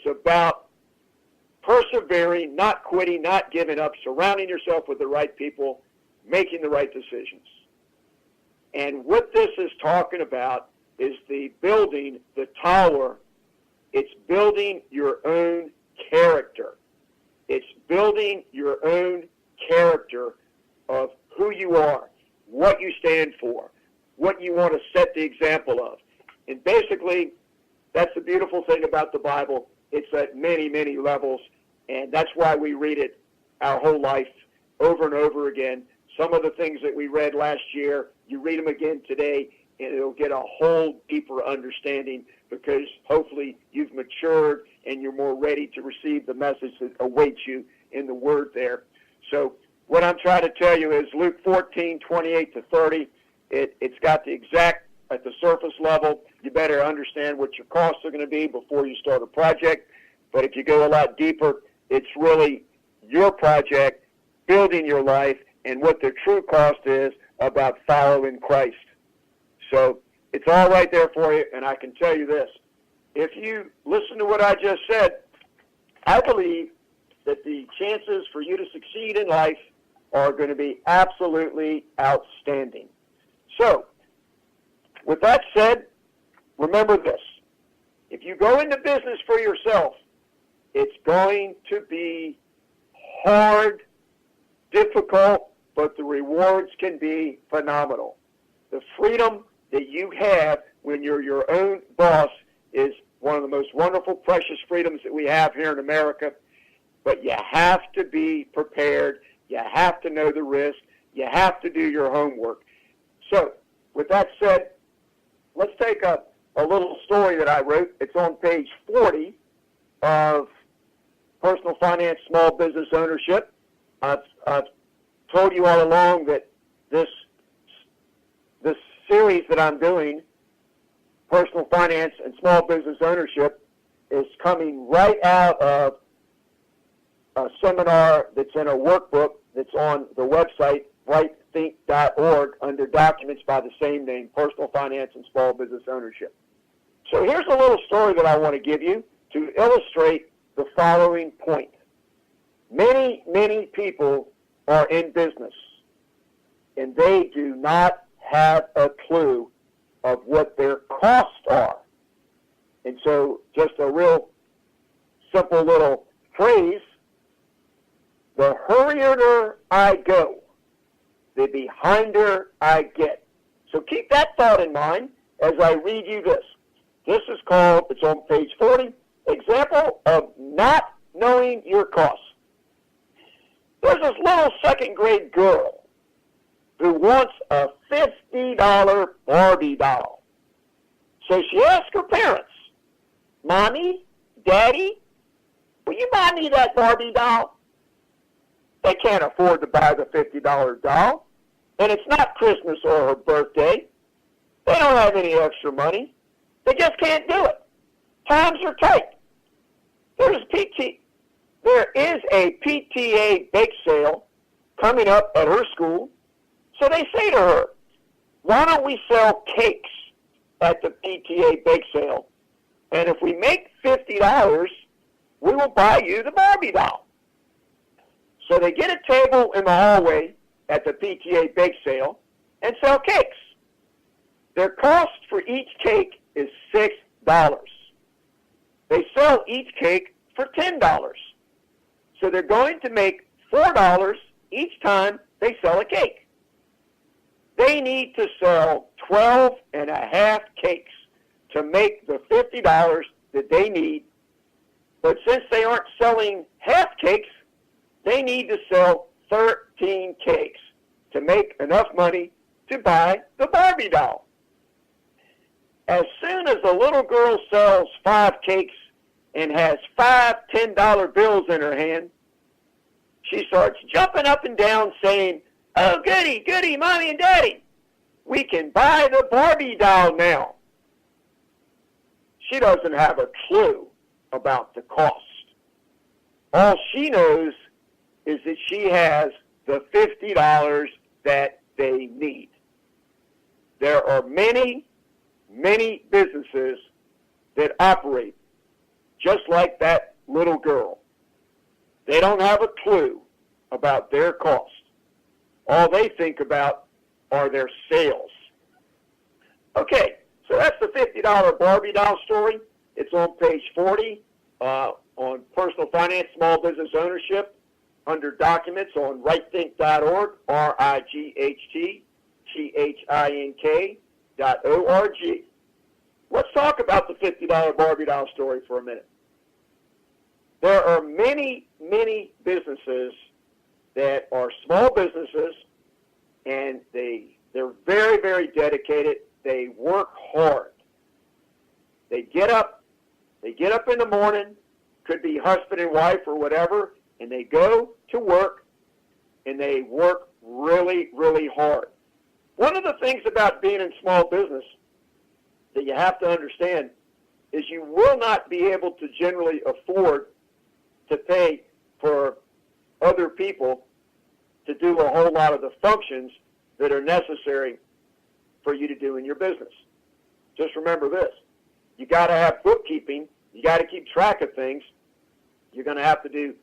about persevering, not quitting, not giving up, surrounding yourself with the right people, making the right decisions. And what this is talking about is the building, the tower. It's building your own character. It's building your own character of who you are, what you stand for, what you want to set the example of. And basically, that's the beautiful thing about the Bible. It's at many, many levels, and that's why we read it our whole life over and over again. Some of the things that we read last year, you read them again today, and it'll get a whole deeper understanding because hopefully you've matured and you're more ready to receive the message that awaits you in the Word there. So what I'm trying to tell you is Luke 14:28-30, it's got the exact, at the surface level, you better understand what your costs are going to be before you start a project. But if you go a lot deeper, it's really your project, building your life, and what the true cost is about following Christ. So it's all right there for you, and I can tell you this. If you listen to what I just said, I believe that the chances for you to succeed in life are going to be absolutely outstanding. So, with that said, remember this. If you go into business for yourself, it's going to be hard, difficult, but the rewards can be phenomenal. The freedom that you have when you're your own boss is one of the most wonderful, precious freedoms that we have here in America. But you have to be prepared. You have to know the risk. You have to do your homework. So, with that said, let's take a little story that I wrote. It's on page 40 of Personal Finance, Small Business Ownership. I've told you all along that this series that I'm doing, Personal Finance and Small Business Ownership, is coming right out of a seminar that's in a workbook that's on the website, brightthink.org, under documents by the same name, Personal Finance and Small Business Ownership. So here's a little story that I want to give you to illustrate the following point. Many, many people are in business, and they do not have a clue of what their costs are. And so just a real simple little phrase, the hurrieder I go, the behinder I get. So keep that thought in mind as I read you this. This is called, it's on page 40, example of not knowing your costs. There's this little second grade girl who wants a $50 Barbie doll. So she asks her parents, Mommy, Daddy, will you buy me that Barbie doll? They can't afford to buy the $50 doll, and it's not Christmas or her birthday. They don't have any extra money. They just can't do it. Times are tight. There is a PTA bake sale coming up at her school, so they say to her, why don't we sell cakes at the PTA bake sale, and if we make $50, we will buy you the Barbie doll. So they get a table in the hallway at the PTA bake sale and sell cakes. Their cost for each cake is $6. They sell each cake for $10. So they're going to make $4 each time they sell a cake. They need to sell 12 and a half cakes to make the $50 that they need. But since they aren't selling half cakes, they need to sell 13 cakes to make enough money to buy the Barbie doll. As soon as the little girl sells 5 cakes and has 5 $10 bills in her hand, she starts jumping up and down saying, oh, goody, goody, Mommy and Daddy, we can buy the Barbie doll now. She doesn't have a clue about the cost. All she knows is that she has the $50 that they need. There are many, many businesses that operate just like that little girl. They don't have a clue about their cost. All they think about are their sales. Okay, so that's the $50 Barbie doll story. It's on page 40 on personal finance, small business ownership, under documents on rightthink.org, RIGHTTHINK.org. Let's talk about the $50 Barbie doll story for a minute. There are many, many businesses that are small businesses, and they're very, very dedicated. They work hard. They get up in the morning, could be husband and wife or whatever, and they go to work, and they work really, really hard. One of the things about being in small business that you have to understand is you will not be able to generally afford to pay for other people to do a whole lot of the functions that are necessary for you to do in your business. Just remember this. You got to have bookkeeping. You got to keep track of things. You're going to have to do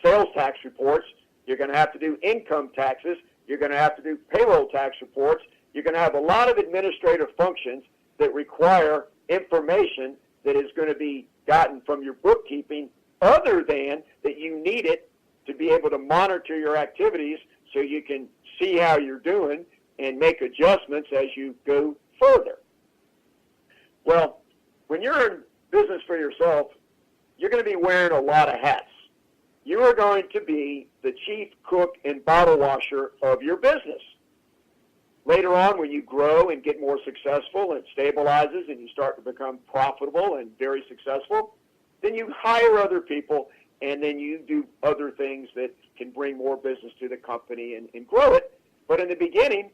sales tax reports. You're going to have to do income taxes. You're going to have to do payroll tax reports. You're going to have a lot of administrative functions that require information that is going to be gotten from your bookkeeping, other than that you need it to be able to monitor your activities so you can see how you're doing and make adjustments as you go further. Well, when you're in business for yourself, you're going to be wearing a lot of hats. You are going to be the chief cook and bottle washer of your business. Later on, when you grow and get more successful and it stabilizes and you start to become profitable and very successful, then you hire other people and then you do other things that can bring more business to the company and grow it. But in the beginning,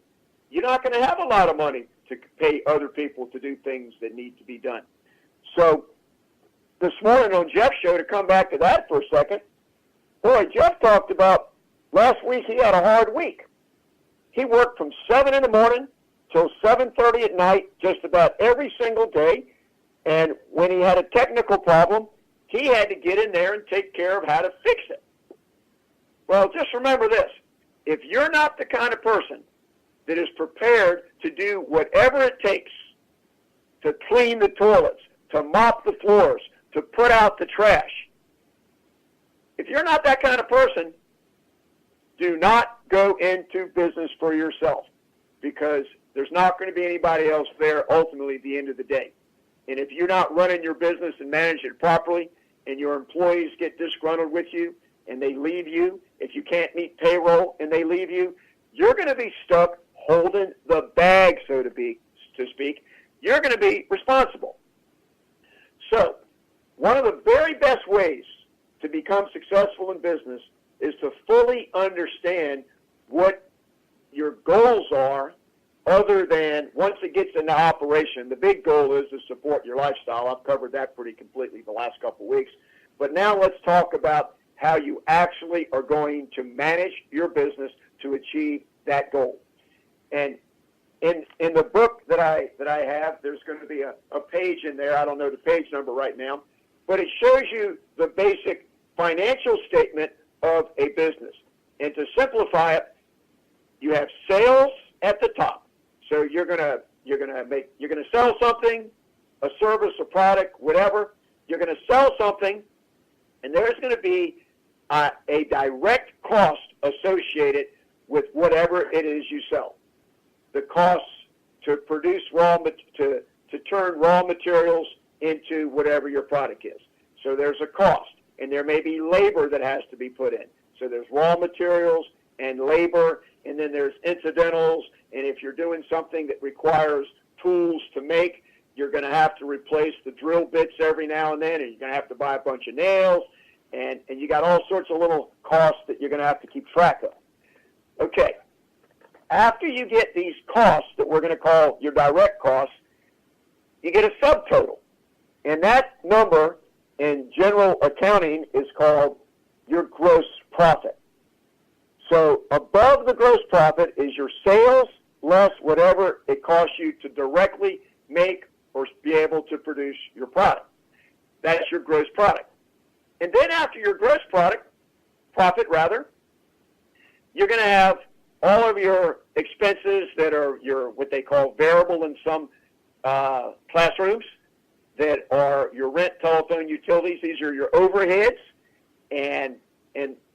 you're not going to have a lot of money to pay other people to do things that need to be done. So this morning on Jeff's show, to come back to that for a second, boy, Jeff talked about last week he had a hard week. He worked from 7 in the morning till 7:30 at night just about every single day. And when he had a technical problem, he had to get in there and take care of how to fix it. Well, just remember this. If you're not the kind of person that is prepared to do whatever it takes to clean the toilets, to mop the floors, to put out the trash, if you're not that kind of person, do not go into business for yourself, because there's not going to be anybody else there ultimately at the end of the day. And if you're not running your business and manage it properly, and your employees get disgruntled with you and they leave you, if you can't meet payroll and they leave you, you're going to be stuck holding the bag, so to speak. You're going to be responsible. So one of the very best ways to become successful in business is to fully understand what your goals are, other than once it gets into operation. The big goal is to support your lifestyle. I've covered that pretty completely the last couple of weeks. But now let's talk about how you actually are going to manage your business to achieve that goal. And in the book that I have, there's going to be a page in there. I don't know the page number right now, but it shows you the basic financial statement of a business. And to simplify it, you have sales at the top. So you're gonna sell something, a service, a product, whatever. You're gonna sell something, and there's going to be a direct cost associated with whatever it is you sell. The costs to produce to turn raw materials into whatever your product is. So there's a cost, and there may be labor that has to be put in. So there's raw materials and labor, and then there's incidentals. And if you're doing something that requires tools to make, you're going to have to replace the drill bits every now and then, and you're going to have to buy a bunch of nails, and you got all sorts of little costs that you're going to have to keep track of. Okay. After you get these costs that we're going to call your direct costs, you get a subtotal. And that number in general accounting is called your gross profit. So above the gross profit is your sales less whatever it costs you to directly make or be able to produce your product. That's your gross product. And then after your gross profit, you're going to have all of your expenses that are your what they call variable in some classrooms, that are your rent, telephone, utilities. These are your overheads, and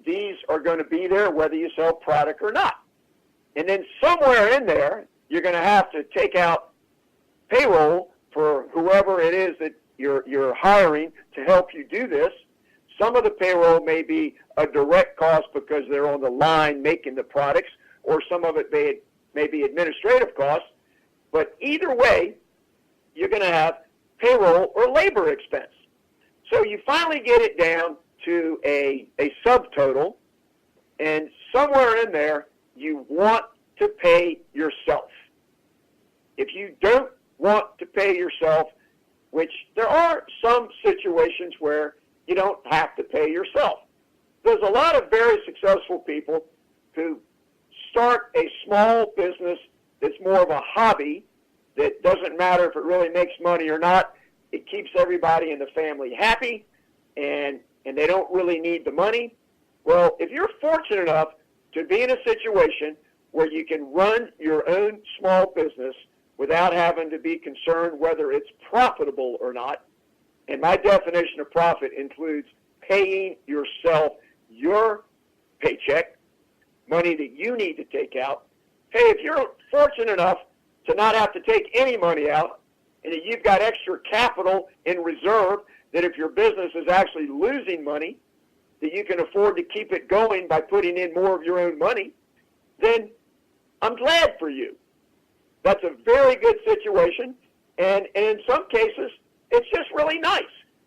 these are going to be there whether you sell product or not. And then somewhere in there, you're going to have to take out payroll for whoever it is that you're hiring to help you do this. Some of the payroll may be a direct cost because they're on the line making the products, or some of it may be administrative costs. But either way, you're going to have payroll or labor expense. So you finally get it down to a subtotal, and somewhere in there, you want to pay yourself. If you don't want to pay yourself, which there are some situations where you don't have to pay yourself. There's a lot of very successful people who start a small business that's more of a hobby, that doesn't matter if it really makes money or not. It keeps everybody in the family happy, and they don't really need the money. Well, if you're fortunate enough to be in a situation where you can run your own small business without having to be concerned whether it's profitable or not, and my definition of profit includes paying yourself your paycheck, money that you need to take out. Hey, if you're fortunate enough to not have to take any money out, and that you've got extra capital in reserve, that if your business is actually losing money, that you can afford to keep it going by putting in more of your own money, then I'm glad for you. That's a very good situation, and in some cases, it's just really nice.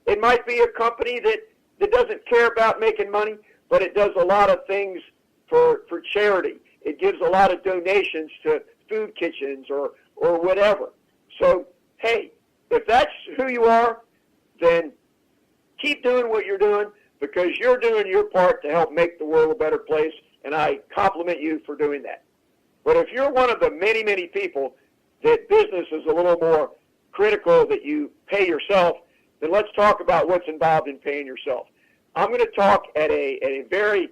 It might be a company that doesn't care about making money, but it does a lot of things for charity. It gives a lot of donations to food kitchens or whatever. So, hey, if that's who you are, then keep doing what you're doing, because you're doing your part to help make the world a better place, and I compliment you for doing that. But if you're one of the many, many people that business is a little more critical that you pay yourself, then let's talk about what's involved in paying yourself. I'm going to talk at a very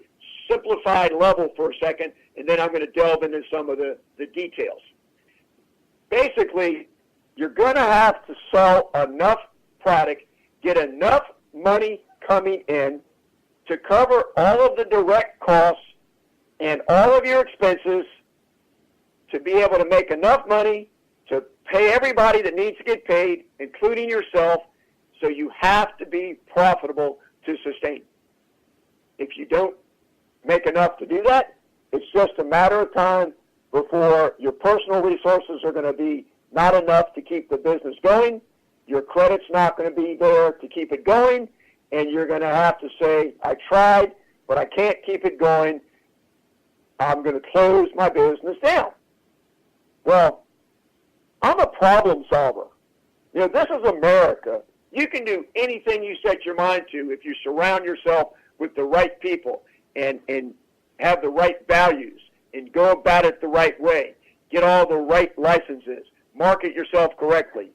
simplified level for a second, and then I'm going to delve into some of the details. Basically, you're going to have to sell enough product, get enough money coming in to cover all of the direct costs and all of your expenses, to be able to make enough money to pay everybody that needs to get paid, including yourself. So you have to be profitable to sustain. If you don't make enough to do that, it's just a matter of time before your personal resources are going to be not enough to keep the business going, your credit's not going to be there to keep it going, and you're going to have to say, I tried, but I can't keep it going. I'm going to close my business down. Well, I'm a problem solver. You know, this is America. You can do anything you set your mind to if you surround yourself with the right people and have the right values and go about it the right way. Get all the right licenses. Market yourself correctly.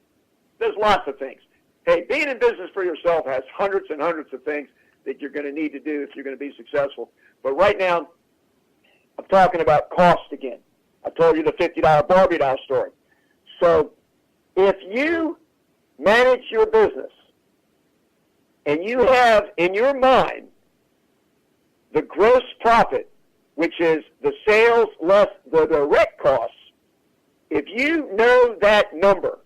There's lots of things. Hey, being in business for yourself has hundreds and hundreds of things that you're going to need to do if you're going to be successful. But right now, I'm talking about cost again. I told you the $50 Barbie doll story. So if you manage your business and you have in your mind the gross profit, which is the sales less the direct costs, if you know that number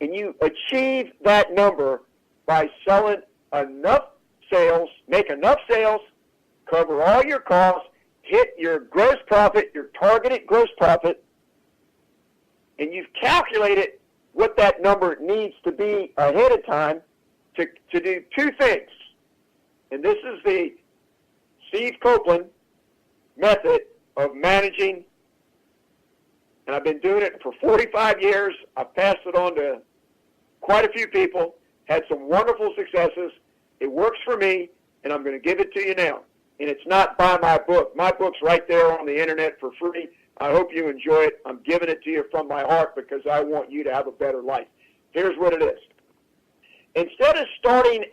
and you achieve that number by selling enough sales, make enough sales, cover all your costs, hit your gross profit, your targeted gross profit, and you've calculated what that number needs to be ahead of time to do two things. And this is the Steve Copeland method of managing, and I've been doing it for 45 years. I've passed it on to quite a few people, had some wonderful successes. It works for me, and I'm going to give it to you now. And it's not by my book. My book's right there on the internet for free. I hope you enjoy it. I'm giving it to you from my heart because I want you to have a better life. Here's what it is. Instead of starting